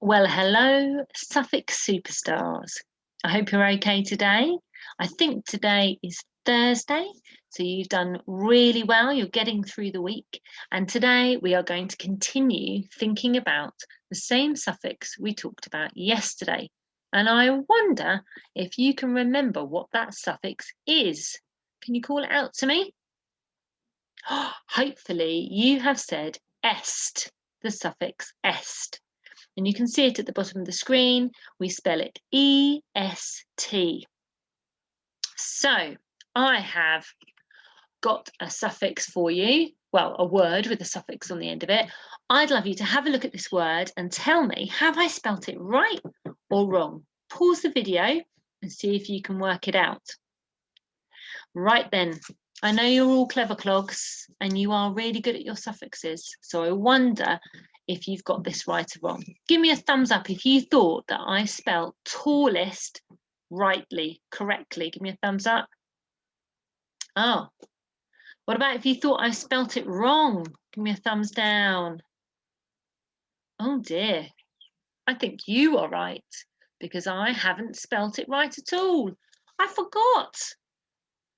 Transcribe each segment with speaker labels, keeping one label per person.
Speaker 1: Well, hello, Suffix superstars. I hope you're okay today. I think today is Thursday, so you've done really well. You're getting through the week. And today we are going to continue thinking about the same suffix we talked about yesterday. And I wonder if you can remember what that suffix is. Can you call it out to me? Hopefully you have said est, the suffix est. And you can see it at the bottom of the screen. We spell it E-S-T. So I have got a suffix for you, well, a word with a suffix on the end of it. I'd love you to have a look at this word and tell me, have I spelt it right or wrong? Pause the video and see if you can work it out. Right then, I know you're all clever clogs and you are really good at your suffixes. So I wonder if you've got this right or wrong. Give me a thumbs up if you thought that I spelled tallest rightly, correctly. Give me a thumbs up. Oh, what about if you thought I spelt it wrong? Give me a thumbs down. Oh dear, I think you are right because I haven't spelt it right at all. I forgot.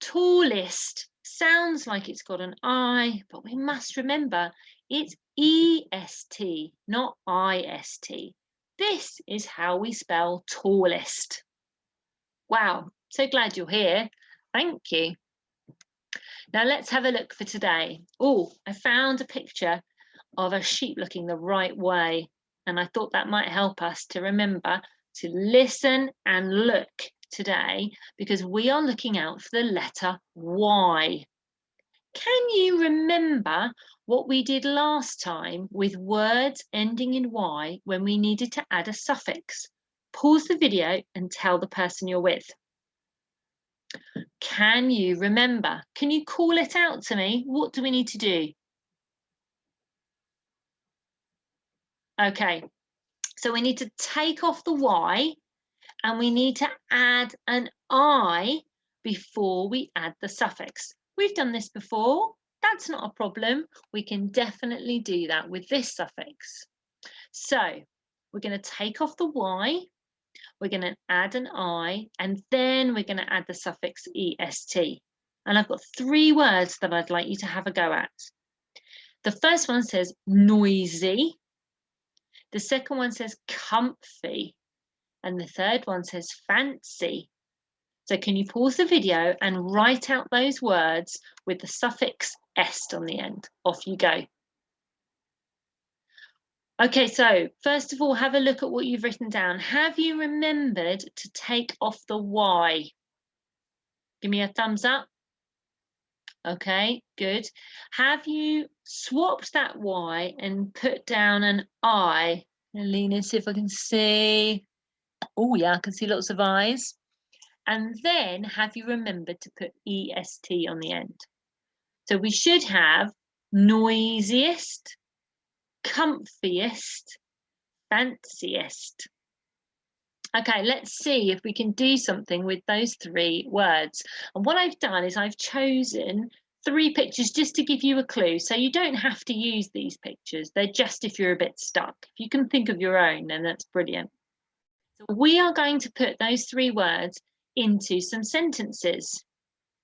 Speaker 1: Tallest sounds like it's got an I, but we must remember it's E-S-T, not I-S-T. This is how we spell tallest. Wow, so glad you're here. Thank you. Now let's have a look for today. Oh, I found a picture of a sheep looking the right way, and I thought that might help us to remember to listen and look today because we are looking out for the letter Y. Can you remember what we did last time with words ending in Y when we needed to add a suffix? Pause the video and tell the person you're with. Can you remember? Can you call it out to me? What do we need to do? Okay, so we need to take off the Y and we need to add an I before we add the suffix. We've done this before. That's not a problem. We can definitely do that with this suffix. So we're going to take off the Y, we're going to add an I, and then we're going to add the suffix est. And I've got three words that I'd like you to have a go at. The first one says noisy. The second one says comfy. And the third one says fancy. So can you pause the video and write out those words with the suffix est on the end? Off you go. Okay, so first of all, have a look at what you've written down. Have you remembered to take off the Y? Give me a thumbs up. Okay, good. Have you swapped that Y and put down an I? Alina, see if I can see. Oh yeah, I can see lots of eyes. And then have you remembered to put est on the end? So we should have noisiest, comfiest, fanciest. Okay, let's see if we can do something with those three words. And what I've done is I've chosen three pictures just to give you a clue. So you don't have to use these pictures. They're just if you're a bit stuck. If you can think of your own, then that's brilliant. So we are going to put those three words into some sentences.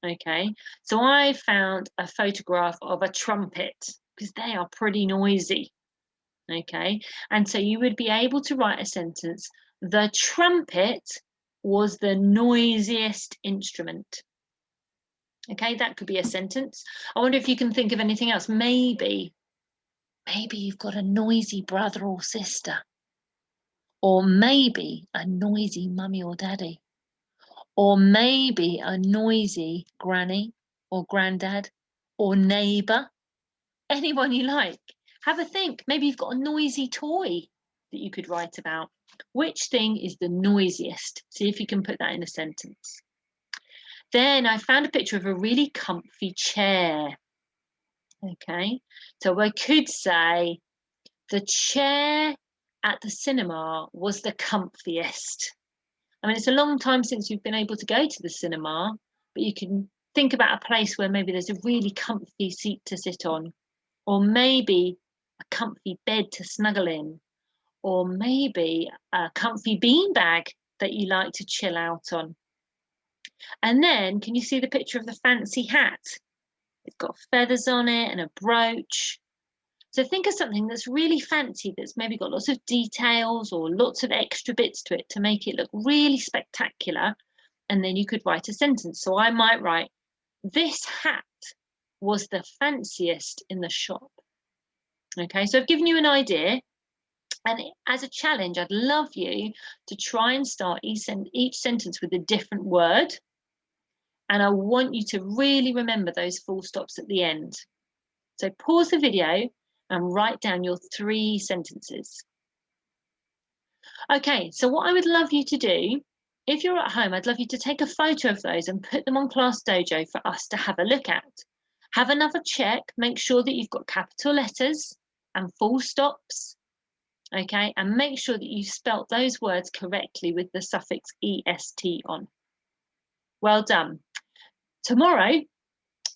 Speaker 1: Okay, so I found a photograph of a trumpet because they are pretty noisy. Okay, and so you would be able to write a sentence. The trumpet was the noisiest instrument. Okay, that could be a sentence. I wonder if you can think of anything else. Maybe you've got a noisy brother or sister, or maybe a noisy mummy or daddy. Or maybe a noisy granny or granddad or neighbour. Anyone you like. Have a think. Maybe you've got a noisy toy that you could write about. Which thing is the noisiest? See if you can put that in a sentence. Then I found a picture of a really comfy chair. Okay, so I could say the chair at the cinema was the comfiest. I mean, it's a long time since you've been able to go to the cinema, but you can think about a place where maybe there's a really comfy seat to sit on, or maybe a comfy bed to snuggle in, or maybe a comfy beanbag that you like to chill out on. And then, can you see the picture of the fancy hat? It's got feathers on it and a brooch. So think of something that's really fancy, that's maybe got lots of details or lots of extra bits to it to make it look really spectacular. And then you could write a sentence. So I might write, this hat was the fanciest in the shop. Okay, so I've given you an idea. And as a challenge, I'd love you to try and start each sentence with a different word. And I want you to really remember those full stops at the end. So pause the video and write down your 3 sentences. Okay, so what I would love you to do, if you're at home, I'd love you to take a photo of those and put them on Class Dojo for us to have a look at. Have another check, make sure that you've got capital letters and full stops, okay, and make sure that you spelt those words correctly with the suffix est on. Well done. Tomorrow,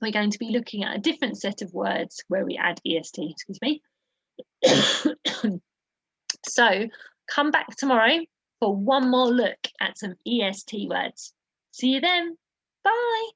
Speaker 1: we're going to be looking at a different set of words where we add est, excuse me. So come back tomorrow for one more look at some est words. See you then. Bye.